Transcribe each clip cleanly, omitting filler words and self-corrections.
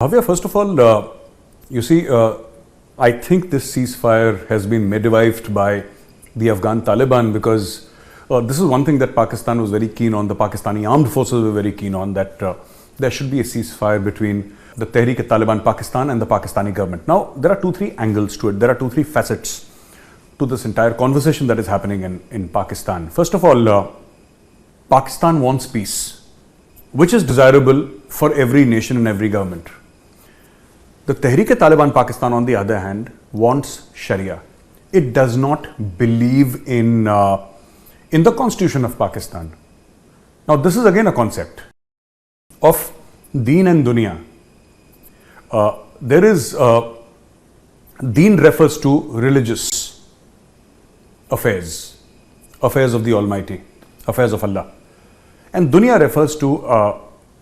Bhavya, first of all, you see, I think this ceasefire has been midwifed by the Afghan Taliban because this is one thing that Pakistan was very keen on, the Pakistani armed forces were very keen on, that there should be a ceasefire between the Tehreek-e-Taliban Pakistan and the Pakistani government. Now, there are 2-3 angles to it, there are 2-3 facets to this entire conversation that is happening in Pakistan. First of all, Pakistan wants peace, which is desirable for every nation and every government. The Tehreek-e-Taliban Pakistan, on the other hand, wants Sharia. It does not believe in the constitution of Pakistan. Now, this is again a concept of Deen and Dunya. Deen refers to religious affairs of the Almighty, affairs of Allah. And Dunya refers to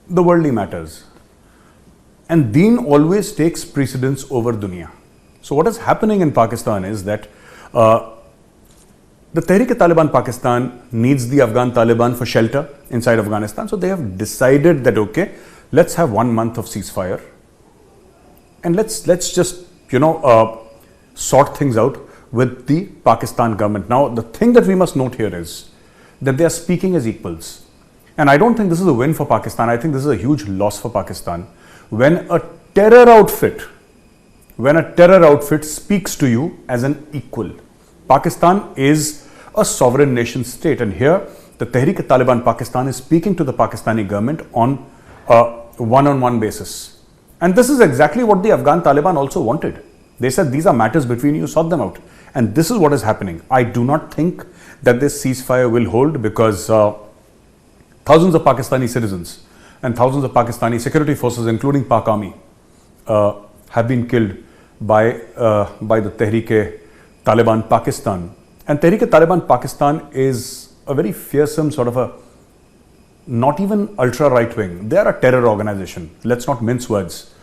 the worldly matters. And Deen always takes precedence over Dunya. So what is happening in Pakistan is that the Tehreek-e-Taliban Pakistan needs the Afghan Taliban for shelter inside Afghanistan. So they have decided that, okay, let's have 1 month of ceasefire. And let's just, sort things out with the Pakistan government. Now, the thing that we must note here is that they are speaking as equals. And I don't think this is a win for Pakistan. I think this is a huge loss for Pakistan. When a terror outfit speaks to you as an equal. Pakistan is a sovereign nation state, and here the Tehreek-e-Taliban Pakistan is speaking to the Pakistani government on a one-on-one basis. And this is exactly what the Afghan Taliban also wanted. They said these are matters between you, sort them out. And this is what is happening. I do not think that this ceasefire will hold because thousands of Pakistani citizens and thousands of Pakistani security forces, including Pak Army, have been killed by the Tehreek-e-Taliban Pakistan. And Tehreek-e-Taliban Pakistan is a very fearsome sort of a, not even ultra right-wing. They are a terror organization. Let's not mince words.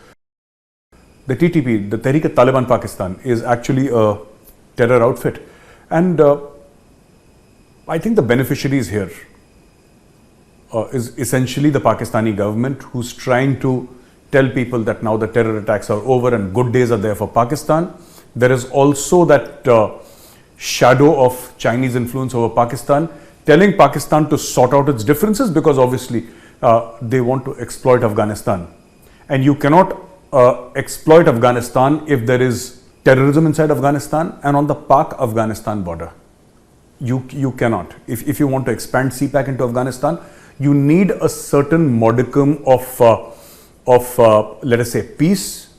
The TTP, the Tehreek-e-Taliban Pakistan, is actually a terror outfit. And I think the beneficiaries here is essentially the Pakistani government, who's trying to tell people that now the terror attacks are over and good days are there for Pakistan. There is also that shadow of Chinese influence over Pakistan, telling Pakistan to sort out its differences because obviously they want to exploit Afghanistan. And you cannot exploit Afghanistan if there is terrorism inside Afghanistan and on the Pak-Afghanistan border. You cannot. If you want to expand CPAC into Afghanistan, you need a certain modicum of let us say, peace,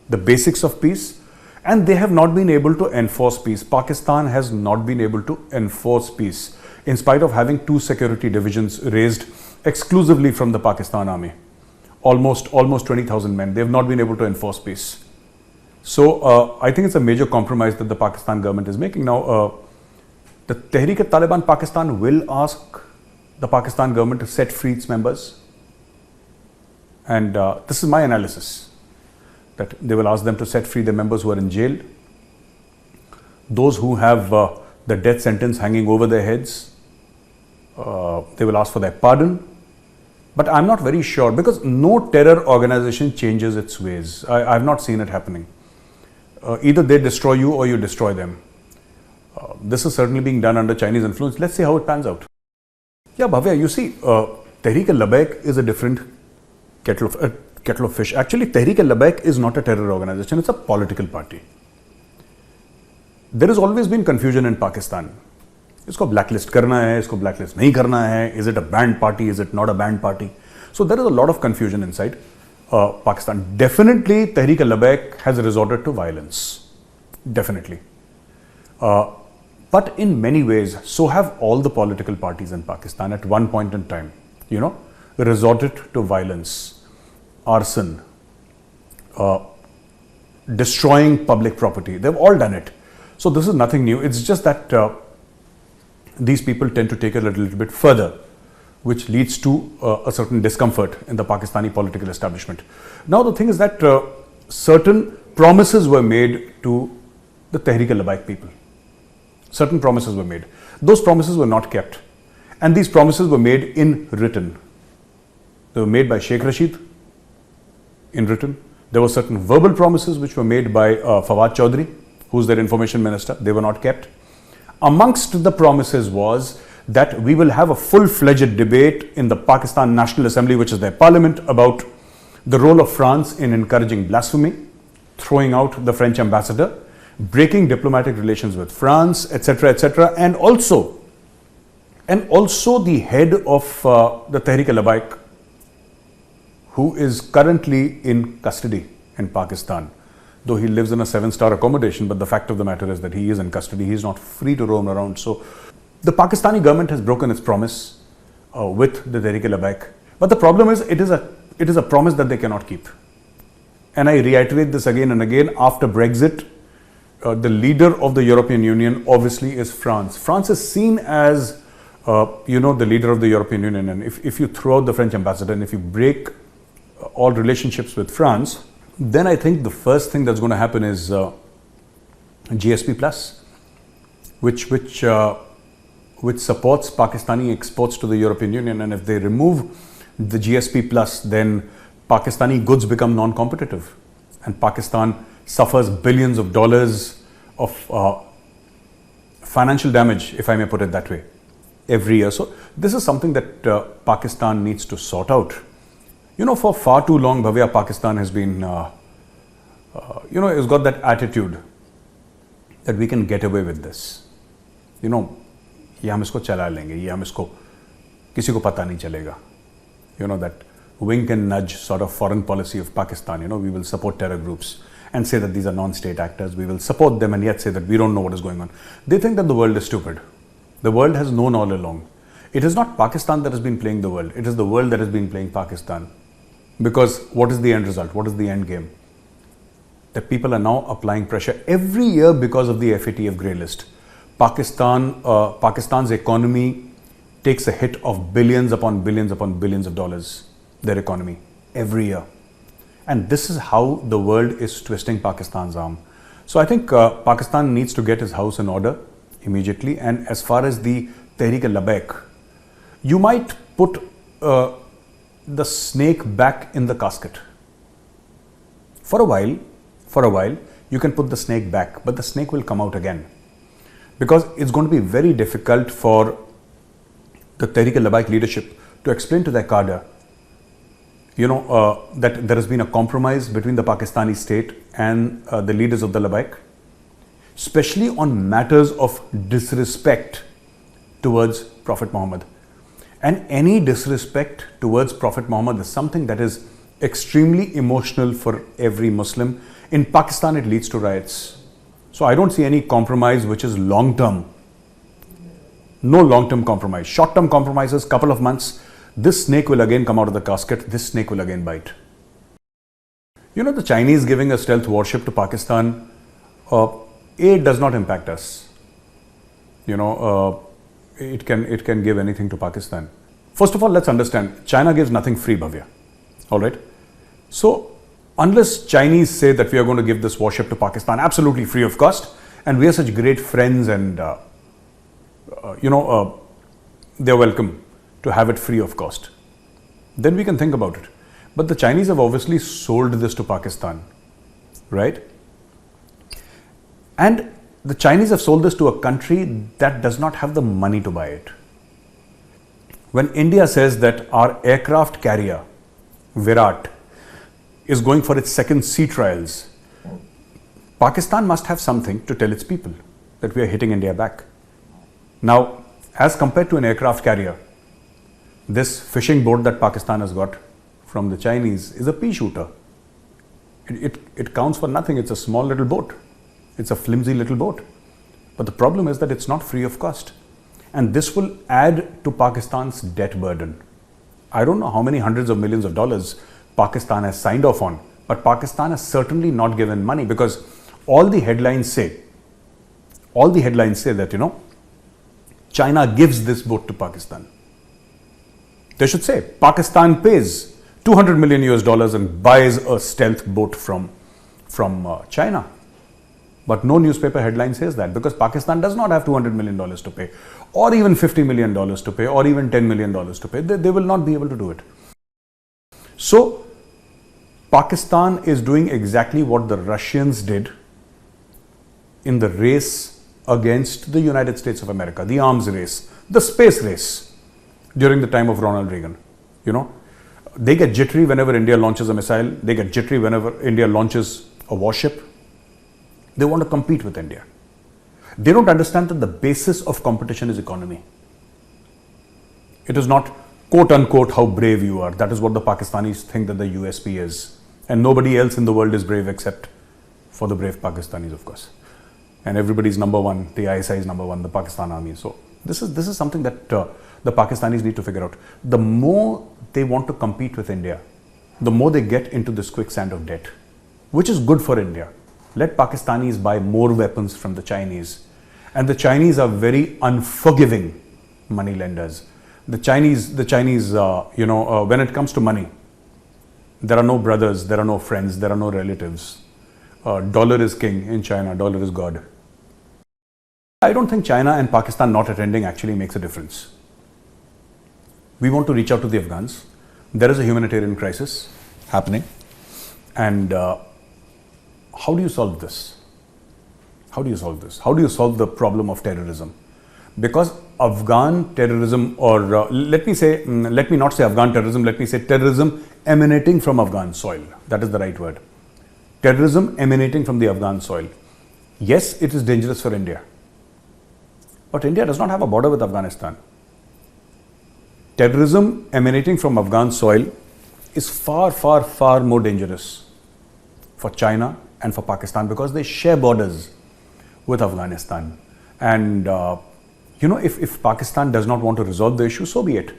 the basics of peace, and they have not been able to enforce peace. Pakistan has not been able to enforce peace, in spite of having 2 security divisions raised exclusively from the Pakistan army. Almost 20,000 men. They have not been able to enforce peace. So I think it's a major compromise that the Pakistan government is making. Now, the Tehreek-e-Taliban Pakistan will ask the Pakistan government to set free its members. And this is my analysis, that they will ask them to set free the members who are in jail, those who have the death sentence hanging over their heads. They will ask for their pardon. But I'm not very sure, because no terror organization changes its ways. I've not seen it happening. Either they destroy you or you destroy them. This is certainly being done under Chinese influence. Let's see how it pans out. Yeah, Bhavya, you see, Tehreek-e-Labbaik is a different kettle of fish. Actually, Tehreek-e-Labbaik is not a terror organization, it's a political party. There has always been confusion in Pakistan. Isko blacklist karna hai, isko blacklist nahi karna hai, is it a banned party, is it not a banned party? So there is a lot of confusion inside Pakistan. Definitely, Tehreek-e-Labbaik has resorted to violence. Definitely. But in many ways, so have all the political parties in Pakistan at one point in time, resorted to violence, arson, destroying public property. They've all done it. So this is nothing new. It's just that these people tend to take it a little bit further, which leads to a certain discomfort in the Pakistani political establishment. Now, the thing is that certain promises were made to the Tehreek-e-Labbaik people. Certain promises were made. Those promises were not kept. And these promises were made in written. They were made by Sheikh Rashid in written. There were certain verbal promises which were made by Fawad Chaudhry, who's their information minister. They were not kept. Amongst the promises was that we will have a full-fledged debate in the Pakistan National Assembly, which is their parliament, about the role of France in encouraging blasphemy, throwing out the French ambassador, breaking diplomatic relations with France, etc., etc., and also the head of the Tehreek-e-Labbaik, who is currently in custody in Pakistan, though he lives in a 7-star accommodation. But the fact of the matter is that he is in custody. He is not free to roam around. So the Pakistani government has broken its promise with the Tehreek-e-Labbaik. But the problem is, it is a promise that they cannot keep. And I reiterate this again and again. After Brexit, the leader of the European Union obviously is France. France is seen as, the leader of the European Union. And if you throw out the French ambassador and if you break all relationships with France, then I think the first thing that's going to happen is GSP Plus, which supports Pakistani exports to the European Union. And if they remove the GSP Plus, then Pakistani goods become non-competitive, and Pakistan suffers billions of dollars of financial damage, if I may put it that way, every year. So this is something that Pakistan needs to sort out. For far too long, Bhavya, Pakistan has been, it's got that attitude that we can get away with this. ये हम इसको चला लेंगे, ये हम इसको किसी को पता नहीं चलेगा. That wink and nudge sort of foreign policy of Pakistan. We will support terror groups and say that these are non-state actors. We will support them and yet say that we don't know what is going on. They think that the world is stupid. The world has known all along. It is not Pakistan that has been playing the world. It is the world that has been playing Pakistan. Because what is the end result? What is the end game? That people are now applying pressure every year because of the FATF grey list. Pakistan's economy takes a hit of billions upon billions upon billions of dollars, their economy, every year. And this is how the world is twisting Pakistan's arm. So I think Pakistan needs to get its house in order immediately. And as far as the Tehreek-e-Labbaik, you might put the snake back in the casket. For a while, you can put the snake back, but the snake will come out again. Because it's going to be very difficult for the Tehreek-e-Labbaik leadership to explain to their cadre, that there has been a compromise between the Pakistani state and the leaders of the Labbaik, especially on matters of disrespect towards Prophet Muhammad. And any disrespect towards Prophet Muhammad is something that is extremely emotional for every Muslim. In Pakistan, it leads to riots. So I don't see any compromise which is long-term. No long-term compromise. Short-term compromises, couple of months, this snake will again come out of the casket, this snake will again bite. The Chinese giving a stealth warship to Pakistan, it does not impact us. It can give anything to Pakistan. First of all, let's understand, China gives nothing free, Bhavya. All right? So, unless Chinese say that we are going to give this warship to Pakistan absolutely free of cost, and we are such great friends and, they're welcome to have it free of cost, then we can think about it. But the Chinese have obviously sold this to Pakistan, right? And the Chinese have sold this to a country that does not have the money to buy it. When India says that our aircraft carrier, Virat, is going for its second sea trials, Pakistan must have something to tell its people that we are hitting India back. Now, as compared to an aircraft carrier, this fishing boat that Pakistan has got from the Chinese is a pea shooter. It counts for nothing. It's a small little boat. It's a flimsy little boat. But the problem is that it's not free of cost. And this will add to Pakistan's debt burden. I don't know how many hundreds of millions of dollars Pakistan has signed off on, but Pakistan has certainly not given money, because all the headlines say that, China gives this boat to Pakistan. They should say Pakistan pays $200 million and buys a stealth boat from China. But no newspaper headline says that, because Pakistan does not have $200 million to pay, or even $50 million to pay, or even $10 million to pay. They will not be able to do it. So Pakistan is doing exactly what the Russians did in the race against the United States of America, the arms race, the space race during the time of Ronald Reagan. You know, they get jittery whenever India launches a missile. They get jittery whenever India launches a warship. They want to compete with India. They don't understand that the basis of competition is economy. It is not quote unquote how brave you are. That is what the Pakistanis think that the USP is. And nobody else in the world is brave except for the brave Pakistanis, of course. And everybody's number one, the ISI is number one, the Pakistan army. So this is something that the Pakistanis need to figure out. The more they want to compete with India, the more they get into this quicksand of debt, which is good for India. Let Pakistanis buy more weapons from the Chinese. And the Chinese are very unforgiving money lenders. The Chinese, when it comes to money, there are no brothers, there are no friends, there are no relatives. Dollar is king in China, dollar is God. I don't think China and Pakistan not attending actually makes a difference. We want to reach out to the Afghans. There is a humanitarian crisis happening. And how do you solve this? How do you solve this? How do you solve the problem of terrorism? Because Afghan terrorism, or let me not say Afghan terrorism, let me say terrorism emanating from Afghan soil. That is the right word. Terrorism emanating from the Afghan soil. Yes, it is dangerous for India. But India does not have a border with Afghanistan. Terrorism emanating from Afghan soil is far, far, far more dangerous for China and for Pakistan because they share borders with Afghanistan. And if Pakistan does not want to resolve the issue, so be it.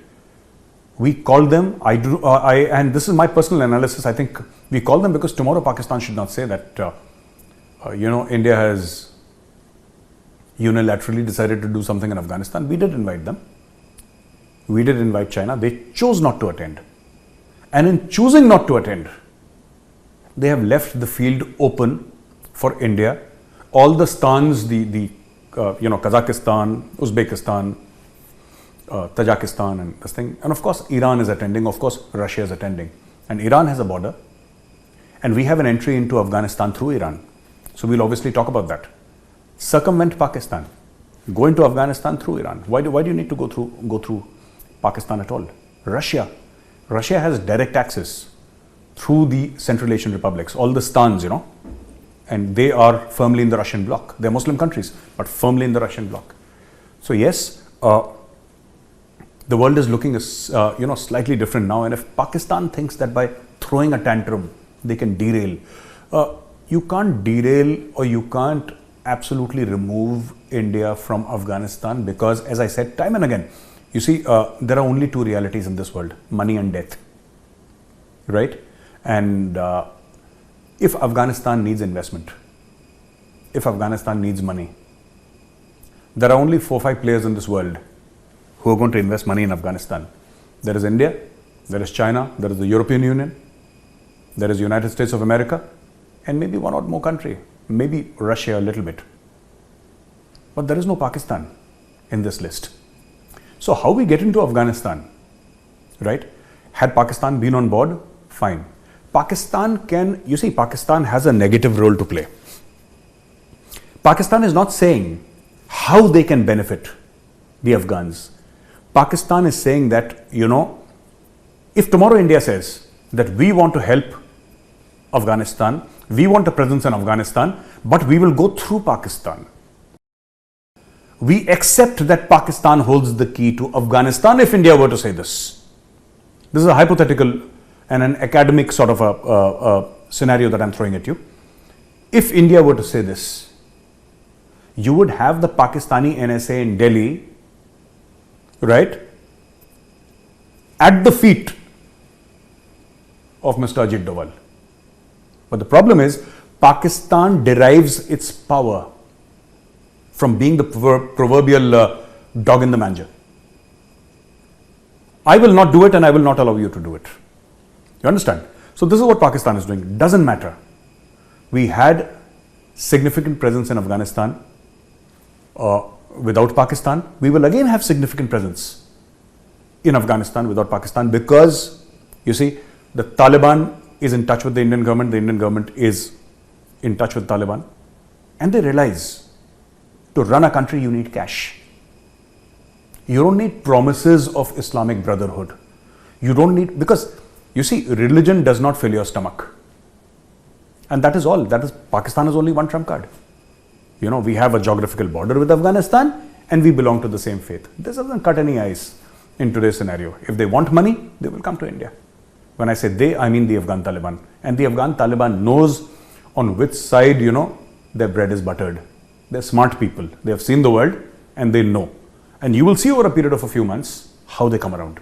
We call them, and this is my personal analysis, I think we call them because tomorrow Pakistan should not say that, India has unilaterally decided to do something in Afghanistan. We did invite them. We did invite China. They chose not to attend. And in choosing not to attend, they have left the field open for India. All the stans, Kazakhstan, Uzbekistan, Tajikistan and this thing. And of course, Iran is attending. Of course, Russia is attending. And Iran has a border. And we have an entry into Afghanistan through Iran. So we'll obviously talk about that. Circumvent Pakistan. Go into Afghanistan through Iran. Why do you need to go through Pakistan at all? Russia has direct access through the Central Asian republics, all the stans, and they are firmly in the Russian bloc. They're Muslim countries, but firmly in the Russian bloc. So yes, the world is looking slightly different now. And if Pakistan thinks that by throwing a tantrum, they can derail, you can't derail or you can't absolutely remove India from Afghanistan because, as I said time and again, you see, there are only two realities in this world, money and death, right? And if Afghanistan needs investment, if Afghanistan needs money, there are only 4 or 5 players in this world who are going to invest money in Afghanistan. There is India, there is China, there is the European Union, there is the United States of America, and maybe one or more country, maybe Russia a little bit. But there is no Pakistan in this list. So how we get into Afghanistan, right? Had Pakistan been on board, fine. Pakistan has a negative role to play. Pakistan is not saying how they can benefit the Afghans. Pakistan is saying that, if tomorrow India says that we want to help Afghanistan, we want a presence in Afghanistan, but we will go through Pakistan. We accept that Pakistan holds the key to Afghanistan if India were to say this. This is a hypothetical and an academic sort of a scenario that I'm throwing at you. If India were to say this, you would have the Pakistani NSA in Delhi, right, at the feet of Mr. Ajit Doval. But the problem is, Pakistan derives its power from being the proverbial dog in the manger. I will not do it and I will not allow you to do it. You understand? So this is what Pakistan is doing. It doesn't matter. We had significant presence in Afghanistan. Without Pakistan, we will again have significant presence in Afghanistan without Pakistan because, you see, the Taliban is in touch with the Indian government is in touch with Taliban, and they realize to run a country you need cash. You don't need promises of Islamic Brotherhood. You don't need, because you see, religion does not fill your stomach. And that is all. That is, Pakistan is only one trump card. You know, we have a geographical border with Afghanistan and we belong to the same faith. This doesn't cut any ice in today's scenario. If they want money, they will come to India. When I say they, I mean the Afghan Taliban. And the Afghan Taliban knows on which side, you know, their bread is buttered. They're smart people. They have seen the world and they know. And you will see over a period of a few months how they come around.